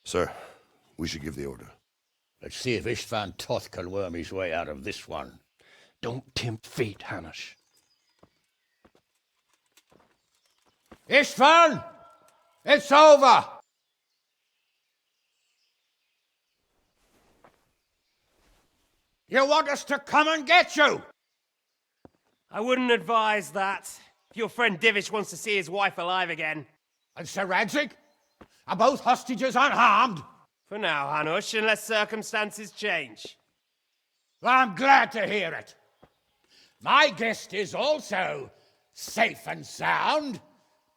Sir, we should give the order. Let's see if Istvan Toth can worm his way out of this one. Don't tempt fate, Hanush. Istvan! It's over! You want us to come and get you? I wouldn't advise that. If your friend Divish wants to see his wife alive again. And Sir Radzig? Are both hostages unharmed? For now, Hanush, unless circumstances change. Well, I'm glad to hear it. My guest is also safe and sound,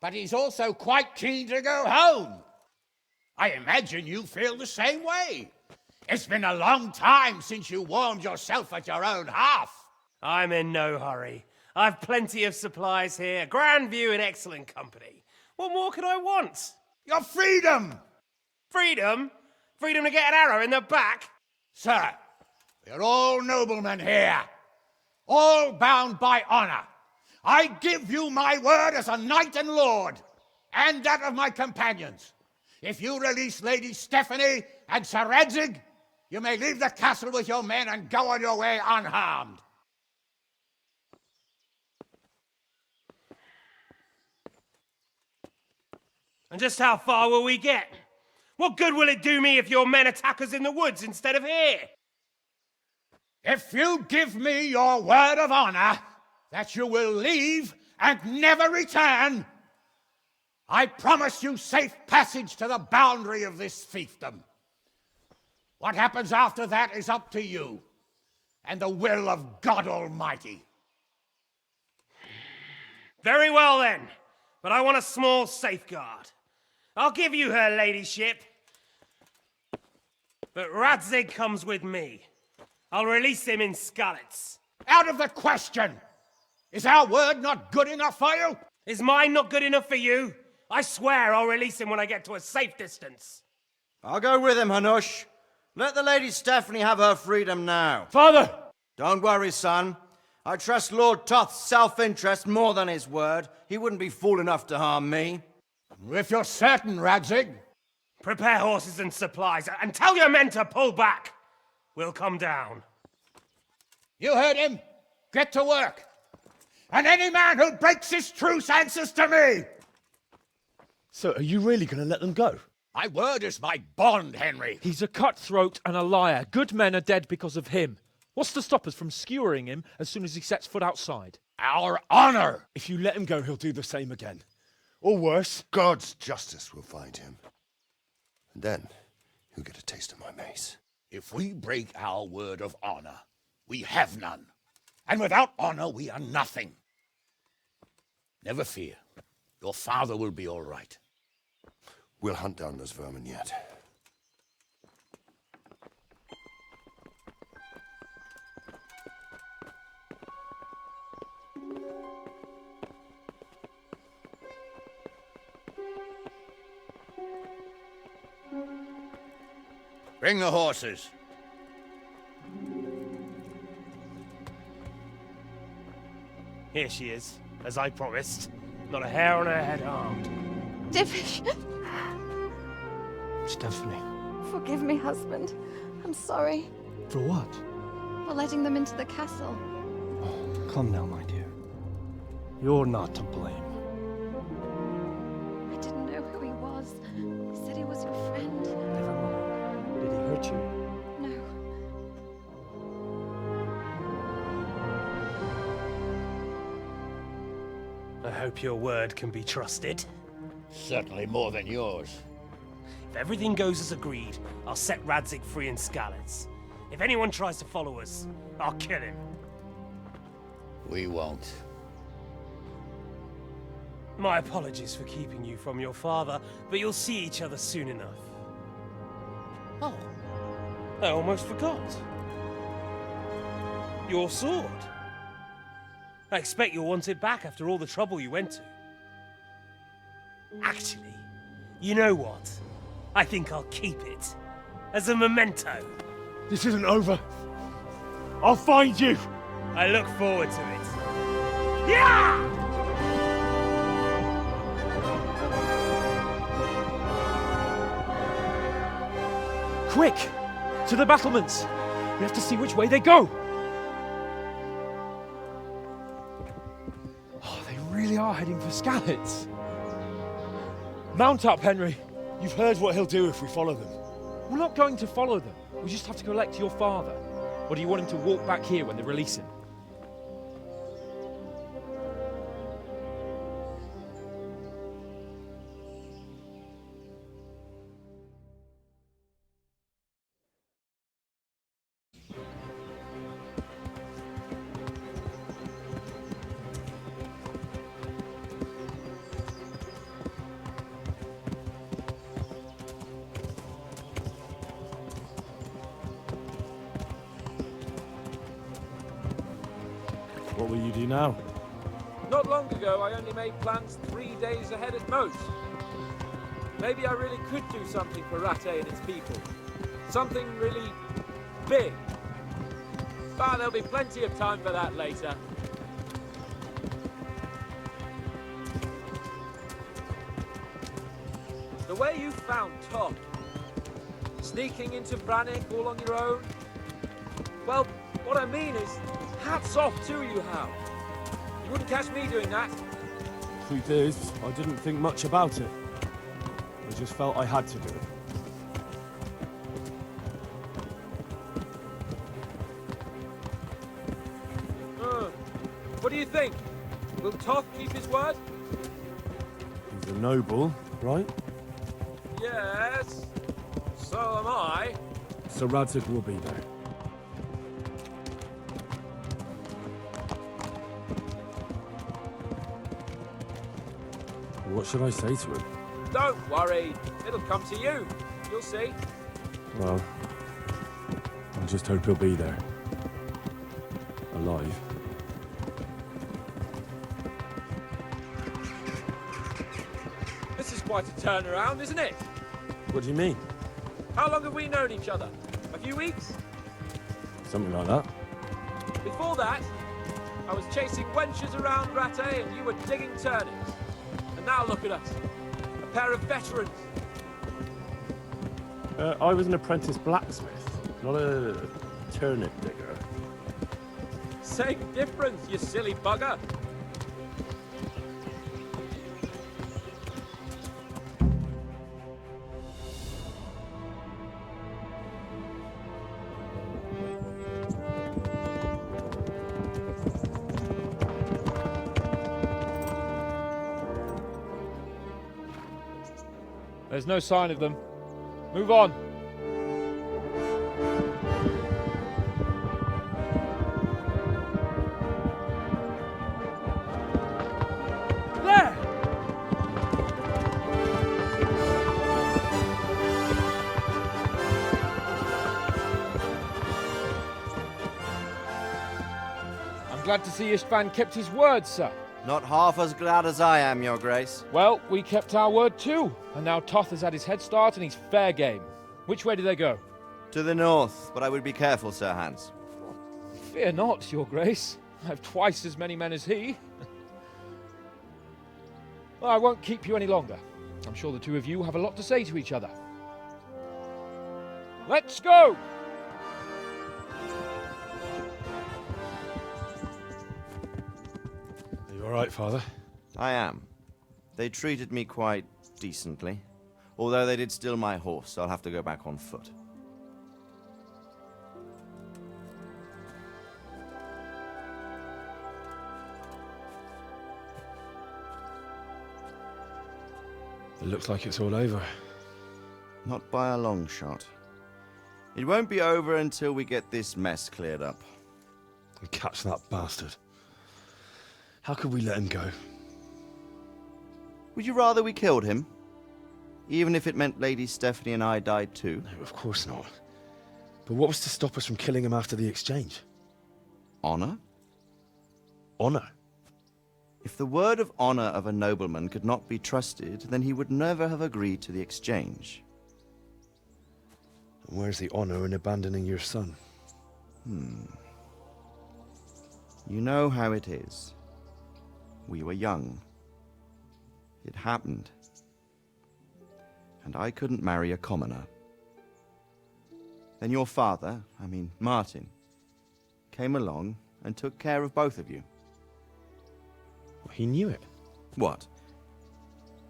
but he's also quite keen to go home. I imagine you feel the same way. It's been a long time since you warmed yourself at your own hearth. I'm in no hurry. I've plenty of supplies here, grand view and excellent company. What more could I want? Your freedom! Freedom? Freedom to get an arrow in the back? Sir, we're all noblemen here, all bound by honor. I give you my word as a knight and lord, and that of my companions. If you release Lady Stephanie and Sir Radzig, you may leave the castle with your men and go on your way unharmed. And just how far will we get? What good will it do me if your men attack us in the woods instead of here? If you give me your word of honor that you will leave and never return, I promise you safe passage to the boundary of this fiefdom. What happens after that is up to you and the will of God Almighty. Very well then, but I want a small safeguard. I'll give you her ladyship, but Radzig comes with me. I'll release him in Skalitz. Out of the question! Is our word not good enough for you? Is mine not good enough for you? I swear I'll release him when I get to a safe distance. I'll go with him, Hanush. Let the Lady Stephanie have her freedom now. Father! Don't worry, son. I trust Lord Toth's self-interest more than his word. He wouldn't be fool enough to harm me. If you're certain, Radzig. Prepare horses and supplies, and tell your men to pull back. We'll come down. You heard him. Get to work. And any man who breaks this truce answers to me. So are you really going to let them go? My word is my bond, Henry. He's a cutthroat and a liar. Good men are dead because of him. What's to stop us from skewering him as soon as he sets foot outside? Our honor. If you let him go, he'll do the same again. Or worse. God's justice will find him. And then he'll get a taste of my mace. If we break our word of honor, we have none. And without honor, we are nothing. Never fear. Your father will be all right. We'll hunt down those vermin yet. Bring the horses. Here she is, as I promised. Not a hair on her head harmed. Divish! Stephanie. Forgive me, husband. I'm sorry For what? for letting them into the castle. Come now, my dear. You're not to blame. I didn't know who he was. He said he was your friend. Never mind. Did he hurt you? No. I hope your word can be trusted. Certainly more than yours. If everything goes as agreed, I'll set Radzig free in Skalitz. If anyone tries to follow us, I'll kill him. We won't. My apologies for keeping you from your father, but you'll see each other soon enough. Oh, I almost forgot. Your sword. I expect you'll want it back after all the trouble you went to. Actually, you know what? I think I'll keep it. As a memento. This isn't over. I'll find you. I look forward to it. Yeah! Quick! To the battlements! We have to see which way they go! Oh, they really are heading for Skalitz. Mount up, Henry. You've heard what he'll do if we follow them. We're not going to follow them. We just have to collect your father. Or do you want him to walk back here when they release him? What will you do now? Not long ago, I only made plans 3 days ahead at most. Maybe I really could do something for Rattay and its people. Something really big. But there'll be plenty of time for that later. The way you found Tom, sneaking into Brannick all on your own, well, what I mean is, hats off to you, Hal. You wouldn't catch me doing that. Truth is, I didn't think much about it. I just felt I had to do it. What do you think? Will Toth keep his word? He's a noble, right? Yes. So am I. So Radzig will be there. What should I say to him? Don't worry. It'll come to you. You'll see. Well, I just hope he'll be there. Alive. This is quite a turnaround, isn't it? What do you mean? How long have we known each other? A few weeks? Something like that? Before that, I was chasing wenches around Rattay and you were digging turnips. And now look at us. A pair of veterans. I was an apprentice blacksmith, not a turnip digger. Same difference, you silly bugger. There's no sign of them. Move on. There! I'm glad to see Istvan kept his word, sir. Not half as glad as I am, Your Grace. Well, we kept our word too. And now Toth has had his head start and he's fair game. Which way do they go? To the north, but I would be careful, Sir Hans. Fear not, Your Grace. I have twice as many men as he. Well, I won't keep you any longer. I'm sure the two of you have a lot to say to each other. Let's go! Are you all right, Father? I am. They treated me quite decently. Although they did steal my horse, I'll have to go back on foot. It looks like it's all over. Not by a long shot. It won't be over until we get this mess cleared up. And catch that bastard. How could we let him go? Would you rather we killed him? Even if it meant Lady Stephanie and I died too? No, of course not. But what was to stop us from killing him after the exchange? Honor? Honor? If the word of honor of a nobleman could not be trusted, then he would never have agreed to the exchange. And where's the honor in abandoning your son? You know how it is. We were young. It happened. And I couldn't marry a commoner. Then your father, Martin, came along and took care of both of you. Well, he knew it. What?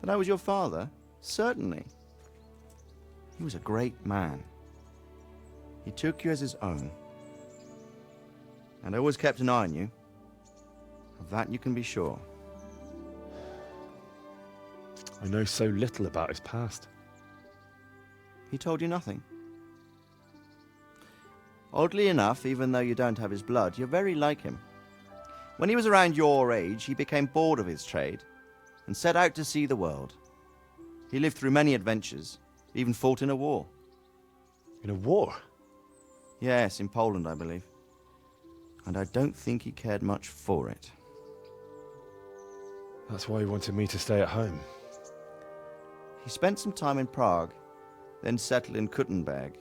That I was your father? Certainly. He was a great man. He took you as his own. And always kept an eye on you. Of that you can be sure. I know so little about his past. He told you nothing? Oddly enough, even though you don't have his blood, you're very like him. When he was around your age, he became bored of his trade and set out to see the world. He lived through many adventures, even fought in a war. In a war? Yes, in Poland, I believe. And I don't think he cared much for it. That's why he wanted me to stay at home. He spent some time in Prague, then settled in Kuttenberg.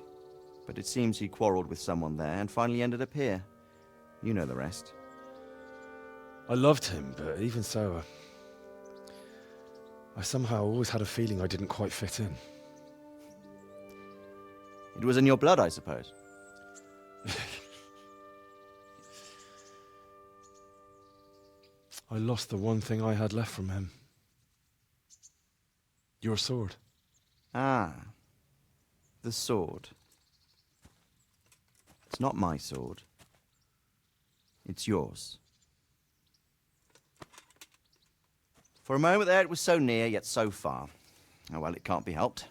But it seems he quarreled with someone there and finally ended up here. You know the rest. I loved him, but even so, I somehow always had a feeling I didn't quite fit in. It was in your blood, I suppose. I lost the one thing I had left from him. Your sword. Ah, the sword. It's not my sword. It's yours. For a moment there, it was so near, yet so far. Oh, well, it can't be helped.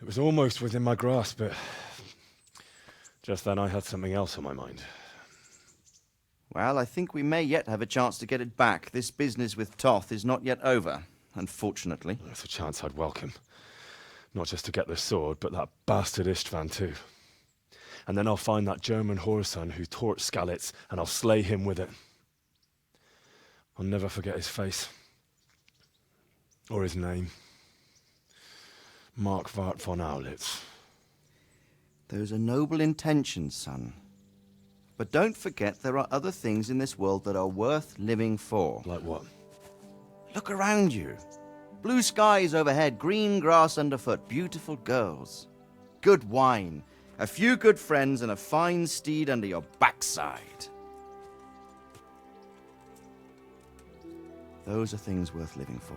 It was almost within my grasp, but just then I had something else on my mind. Well, I think we may yet have a chance to get it back. This business with Toth is not yet over, unfortunately. That's a chance I'd welcome. Not just to get the sword, but that bastard Istvan too. And then I'll find that German whoreson who torched Skalitz, and I'll slay him with it. I'll never forget his face. Or his name. Markwart von Aulitz. Those are noble intentions, son. But don't forget there are other things in this world that are worth living for. Like what? Look around you. Blue skies overhead, green grass underfoot, beautiful girls. Good wine, a few good friends, and a fine steed under your backside. Those are things worth living for.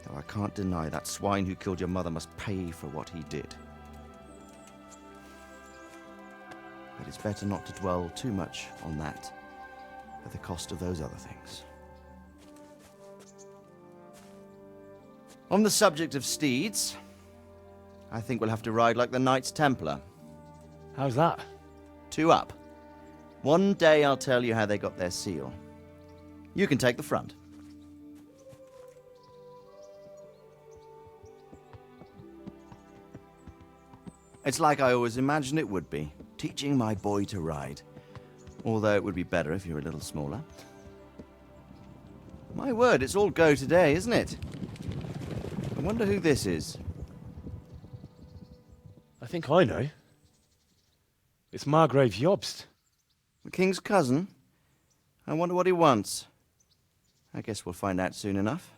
Though I can't deny that swine who killed your mother must pay for what he did. But it's better not to dwell too much on that at the cost of those other things. On the subject of steeds, I think we'll have to ride like the Knights Templar. How's that? 2 up. One day I'll tell you how they got their seal. You can take the front. It's like I always imagined it would be, teaching my boy to ride. Although it would be better if you were a little smaller. My word, it's all go today, isn't it? I wonder who this is. I think I know. It's Margrave Jobst. The king's cousin? I wonder what he wants. I guess we'll find out soon enough.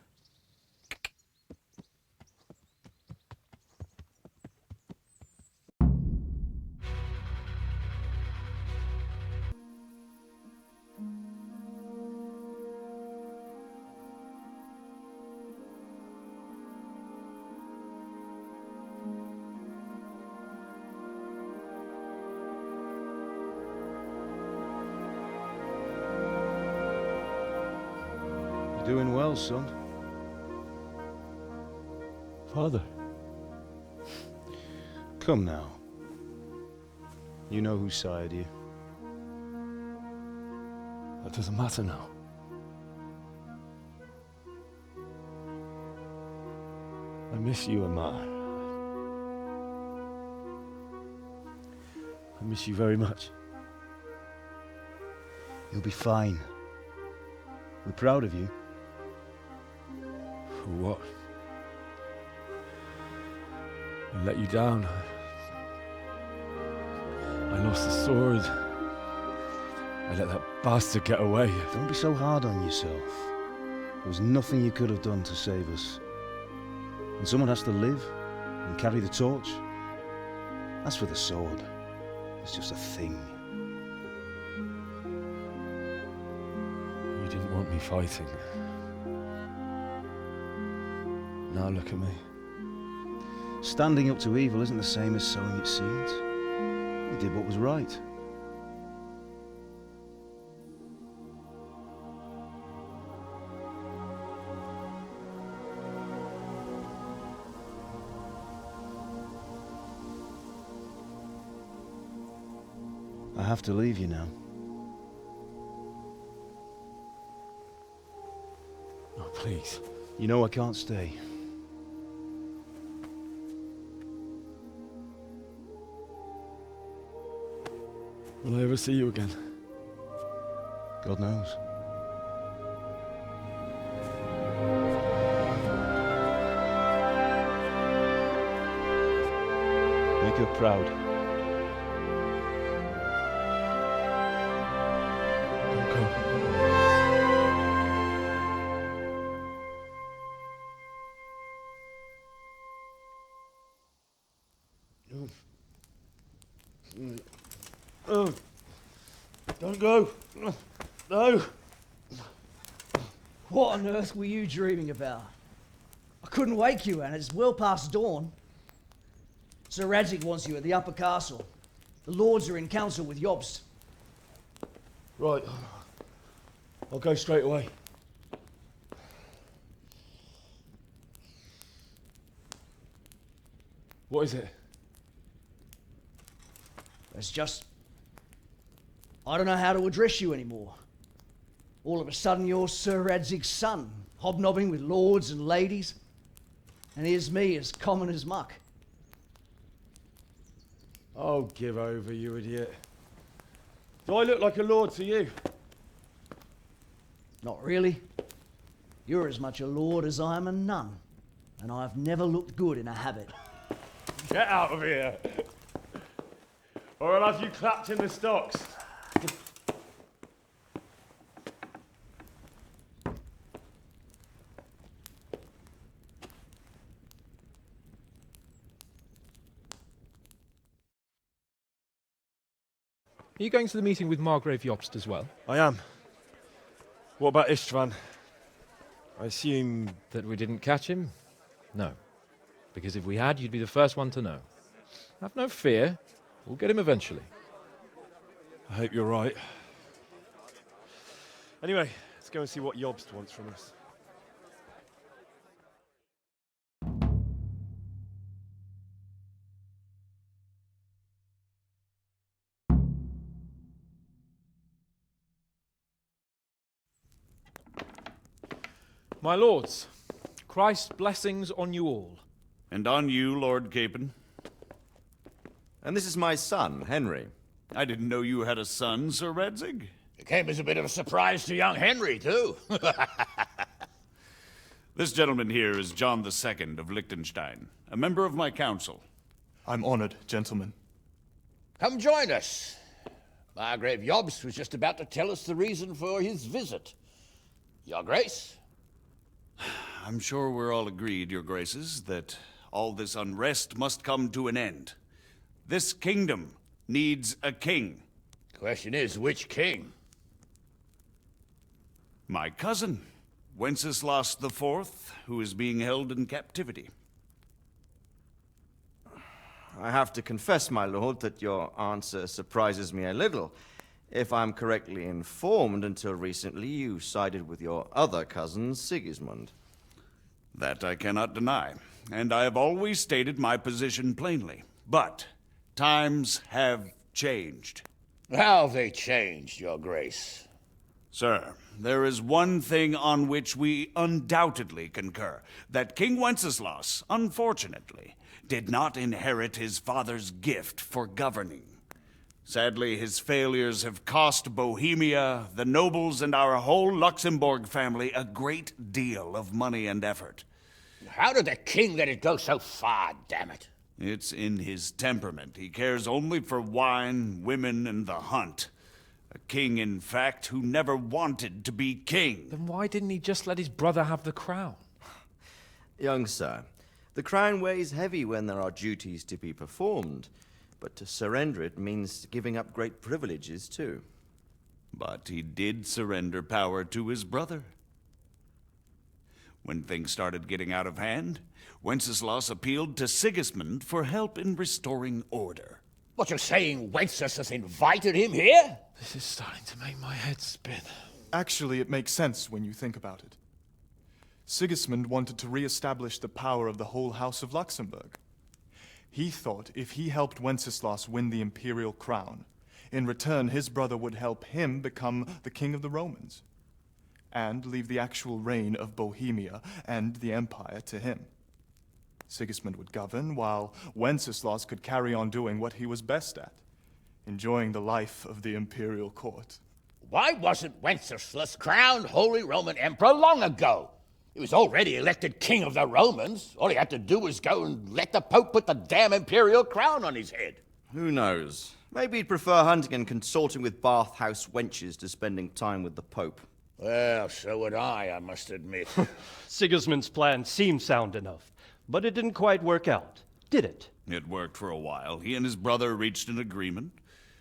Doing well, son. Father. Come now. You know who sired you. That doesn't matter now. I miss you, Amar. I miss you very much. You'll be fine. We're proud of you. For what? I let you down. I lost the sword. I let that bastard get away. Don't be so hard on yourself. There was nothing you could have done to save us. And someone has to live and carry the torch. As for the sword, it's just a thing. You didn't want me fighting. Now look at me. Standing up to evil isn't the same as sowing its seeds. You did what was right. I have to leave you now. Oh, please. You know I can't stay. Will I ever see you again? God knows. Make her proud. Don't go. Oh, don't go. No. What on earth were you dreaming about? I couldn't wake you, and it's well past dawn. Sir Radzig wants you at the upper castle. The lords are in council with Jobst. Right. I'll go straight away. What is it? It's just... I don't know how to address you anymore. All of a sudden you're Sir Radzig's son, hobnobbing with lords and ladies. And here's me, as common as muck. Oh, give over, you idiot. Do I look like a lord to you? Not really. You're as much a lord as I am a nun. And I've never looked good in a habit. Get out of here! Or I'll have you clapped in the stocks. Are you going to the meeting with Margrave Jobst as well? I am. What about Istvan? I assume... That we didn't catch him? No. Because if we had, you'd be the first one to know. Have no fear. We'll get him eventually. I hope you're right. Anyway, let's go and see what Jobst wants from us. My lords, Christ's blessings on you all. And on you, Lord Capon. And this is my son, Henry. I didn't know you had a son, Sir Radzig. It came as a bit of a surprise to young Henry, too. This gentleman here is John II of Liechtenstein, a member of my council. I'm honored, gentlemen. Come join us. Margrave Jobst was just about to tell us the reason for his visit. Your Grace? I'm sure we're all agreed, Your Graces, that all this unrest must come to an end. This kingdom needs a king. Question is, which king? My cousin, Wenceslas IV, who is being held in captivity. I have to confess, my lord, that your answer surprises me a little. If I'm correctly informed, until recently you sided with your other cousin, Sigismund. That I cannot deny, and I have always stated my position plainly. But times have changed. How have they changed, Your Grace? Sir, there is one thing on which we undoubtedly concur, that King Wenceslas, unfortunately, did not inherit his father's gift for governing. Sadly, his failures have cost Bohemia, the nobles, and our whole Luxembourg family a great deal of money and effort. How did the king let it go so far, damn it? It's in his temperament. He cares only for wine, women, and the hunt. A king, in fact, who never wanted to be king. Then why didn't he just let his brother have the crown? Young sir, the crown weighs heavy when there are duties to be performed, but to surrender it means giving up great privileges too. But he did surrender power to his brother. When things started getting out of hand, Wenceslas appealed to Sigismund for help in restoring order. What, you're saying Wenceslas invited him here? This is starting to make my head spin. Actually, it makes sense when you think about it. Sigismund wanted to re-establish the power of the whole House of Luxembourg. He thought if he helped Wenceslas win the imperial crown, in return his brother would help him become the king of the Romans, and leave the actual reign of Bohemia and the empire to him. Sigismund would govern, while Wenceslas could carry on doing what he was best at, enjoying the life of the imperial court. Why wasn't Wenceslas crowned Holy Roman Emperor long ago? He was already elected king of the Romans. All he had to do was go and let the Pope put the damn imperial crown on his head. Who knows? Maybe he'd prefer hunting and consorting with bathhouse wenches to spending time with the Pope. Well, so would I must admit. Sigismund's plan seemed sound enough, but it didn't quite work out, did it? It worked for a while. He and his brother reached an agreement.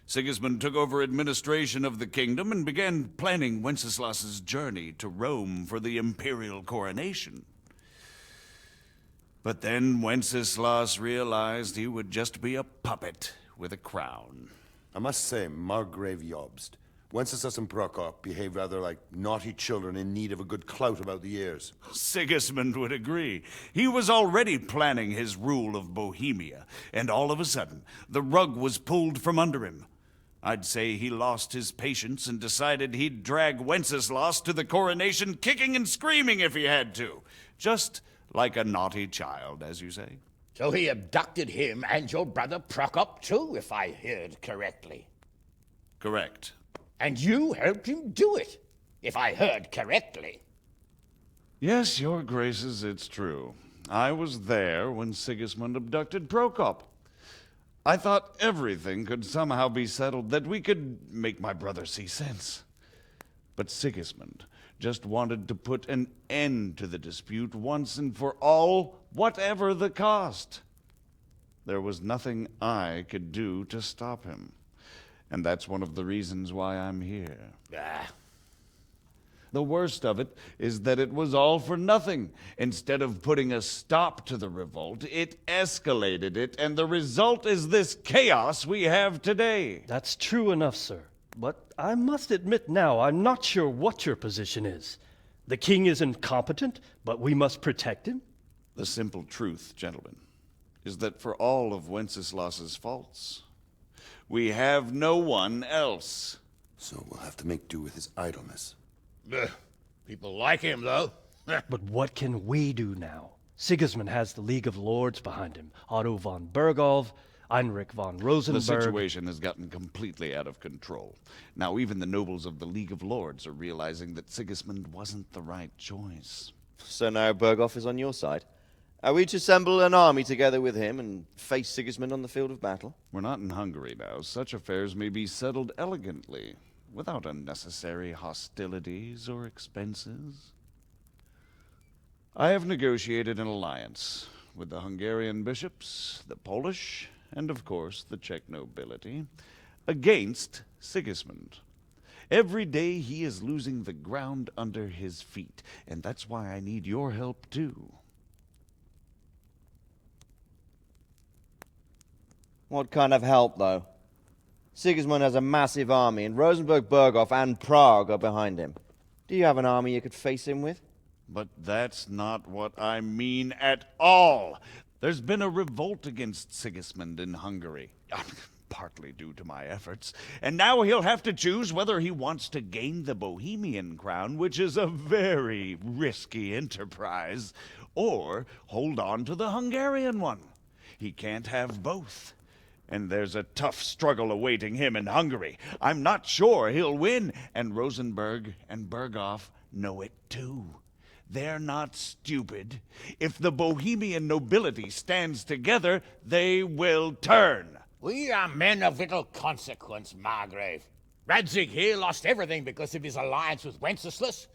Sigismund took over administration of the kingdom and began planning Wenceslas's journey to Rome for the imperial coronation. But then Wenceslas realized he would just be a puppet with a crown. I must say, Margrave Jobst, Wenceslas and Prokop behave rather like naughty children in need of a good clout about the ears. Sigismund would agree. He was already planning his rule of Bohemia, and all of a sudden, the rug was pulled from under him. I'd say he lost his patience and decided he'd drag Wenceslas to the coronation kicking and screaming if he had to. Just like a naughty child, as you say. So he abducted him and your brother Prokop too, if I heard correctly. Correct. And you helped him do it, if I heard correctly. Yes, your graces, it's true. I was there when Sigismund abducted Prokop. I thought everything could somehow be settled, that we could make my brother see sense. But Sigismund just wanted to put an end to the dispute once and for all, whatever the cost. There was nothing I could do to stop him. And that's one of the reasons why I'm here. The worst of it is that it was all for nothing. Instead of putting a stop to the revolt, it escalated it, and the result is this chaos we have today. That's true enough, sir. But I must admit now, I'm not sure what your position is. The king is incompetent, but we must protect him? The simple truth, gentlemen, is that for all of Wenceslas's faults, we have no one else. So we'll have to make do with his idleness. People like him, though. But what can we do now? Sigismund has the League of Lords behind him. Otto von Bergholf, Heinrich von Rosenberg. The situation has gotten completely out of control. Now even the nobles of the League of Lords are realizing that Sigismund wasn't the right choice. So now Bergholf is on your side. Are we to assemble an army together with him and face Sigismund on the field of battle? We're not in Hungary now. Such affairs may be settled elegantly, without unnecessary hostilities or expenses. I have negotiated an alliance with the Hungarian bishops, the Polish, and of course the Czech nobility, against Sigismund. Every day he is losing the ground under his feet, and that's why I need your help too. What kind of help, though? Sigismund has a massive army, and Rosenberg, Berghof, and Prague are behind him. Do you have an army you could face him with? But that's not what I mean at all. There's been a revolt against Sigismund in Hungary, partly due to my efforts, and now he'll have to choose whether he wants to gain the Bohemian crown, which is a very risky enterprise, or hold on to the Hungarian one. He can't have both. And there's a tough struggle awaiting him in Hungary. I'm not sure he'll win, and Rosenberg and Berghoff know it too. They're not stupid. If the Bohemian nobility stands together, they will turn. We are men of little consequence, Margrave. Radzig here lost everything because of his alliance with Wenceslas.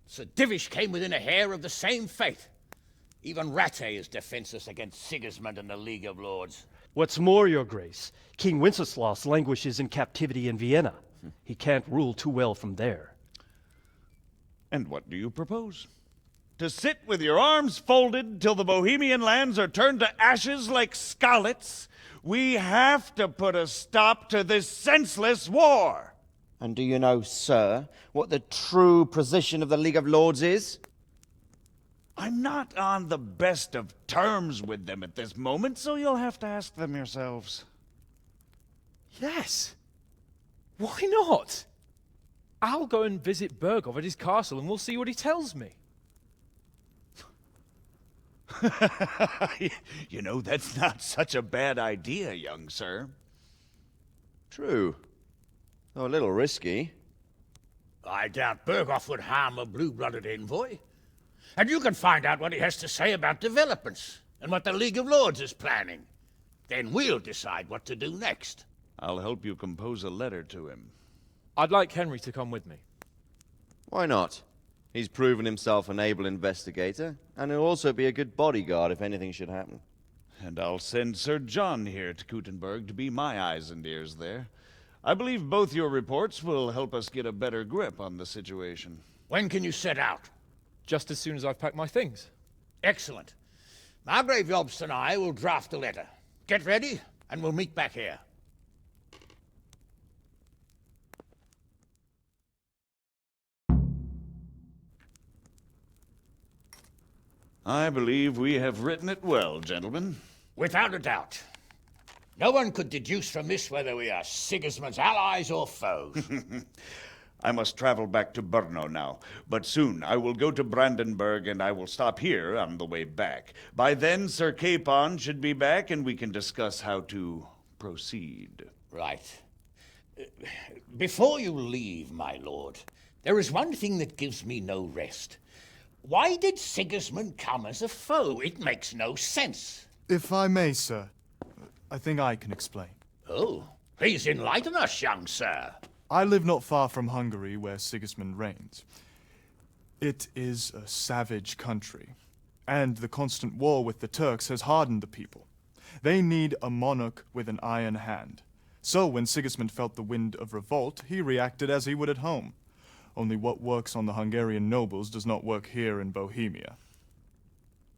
Sir Divish came within a hair of the same fate. Even Rattay is defenseless against Sigismund and the League of Lords. What's more, Your Grace, King Wenceslas languishes in captivity in Vienna. He can't rule too well from there. And what do you propose? To sit with your arms folded till the Bohemian lands are turned to ashes like Skalitz? We have to put a stop to this senseless war. And do you know, sir, what the true position of the League of Lords is? I'm not on the best of terms with them at this moment, so you'll have to ask them yourselves. Yes. Why not? I'll go and visit Berghoff at his castle and we'll see what he tells me. You know, that's not such a bad idea, young sir. True. Though a little risky. I doubt Berghoff would harm a blue-blooded envoy. And you can find out what he has to say about developments and what the League of Lords is planning. Then we'll decide what to do next. I'll help you compose a letter to him. I'd like Henry to come with me. Why not? He's proven himself an able investigator, and he'll also be a good bodyguard if anything should happen. And I'll send Sir John here to Kuttenberg to be my eyes and ears there. I believe both your reports will help us get a better grip on the situation. When can you set out? Just as soon as I've packed my things. Excellent. Margrave Jobst and I will draft a letter. Get ready, and we'll meet back here. I believe we have written it well, gentlemen. Without a doubt. No one could deduce from this whether we are Sigismund's allies or foes. I must travel back to Brno now, but soon I will go to Brandenburg and I will stop here on the way back. By then, Sir Capon should be back and we can discuss how to proceed. Right. Before you leave, my lord, there is one thing that gives me no rest. Why did Sigismund come as a foe? It makes no sense. If I may, sir, I think I can explain. Oh, please enlighten us, young sir. I live not far from Hungary, where Sigismund reigns. It is a savage country, and the constant war with the Turks has hardened the people. They need a monarch with an iron hand. So when Sigismund felt the wind of revolt, he reacted as he would at home. Only what works on the Hungarian nobles does not work here in Bohemia.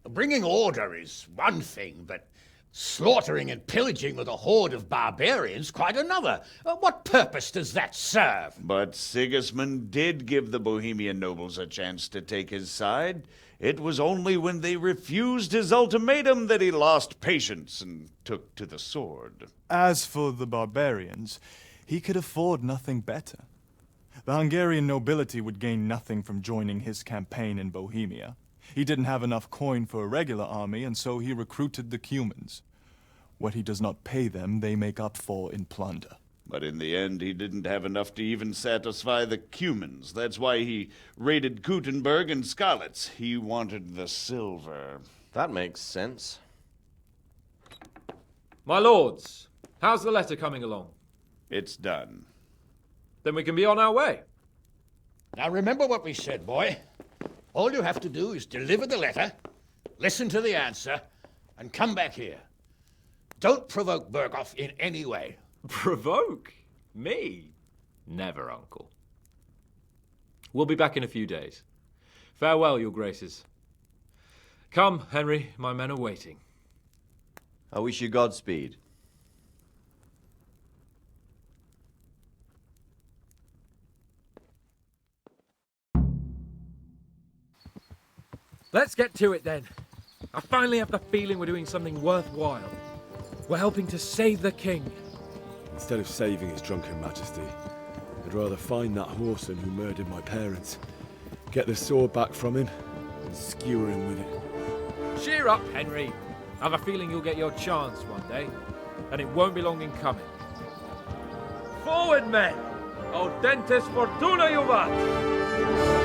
Bringing order is one thing, but slaughtering and pillaging with a horde of barbarians quite another. What purpose does that serve? But Sigismund did give the Bohemian nobles a chance to take his side. It was only when they refused his ultimatum that he lost patience and took to the sword. As for the barbarians, he could afford nothing better. The Hungarian nobility would gain nothing from joining his campaign in Bohemia. He didn't have enough coin for a regular army, and so he recruited the Cumans. What he does not pay them, they make up for in plunder. But in the end, he didn't have enough to even satisfy the Cumans. That's why he raided Kuttenberg and Skalitz. He wanted the silver. That makes sense. My lords, how's the letter coming along? It's done. Then we can be on our way. Now remember what we said, boy. All you have to do is deliver the letter, listen to the answer, and come back here. Don't provoke Berghoff in any way. Provoke? Me? Never, Uncle. We'll be back in a few days. Farewell, your graces. Come, Henry, my men are waiting. I wish you Godspeed. Let's get to it then. I finally have the feeling we're doing something worthwhile. We're helping to save the king. Instead of saving his drunken majesty, I'd rather find that whoreson who murdered my parents, get the sword back from him, and skewer him with it. Cheer up, Henry. I have a feeling you'll get your chance one day, and it won't be long in coming. Forward, men! Audentes fortuna juvat!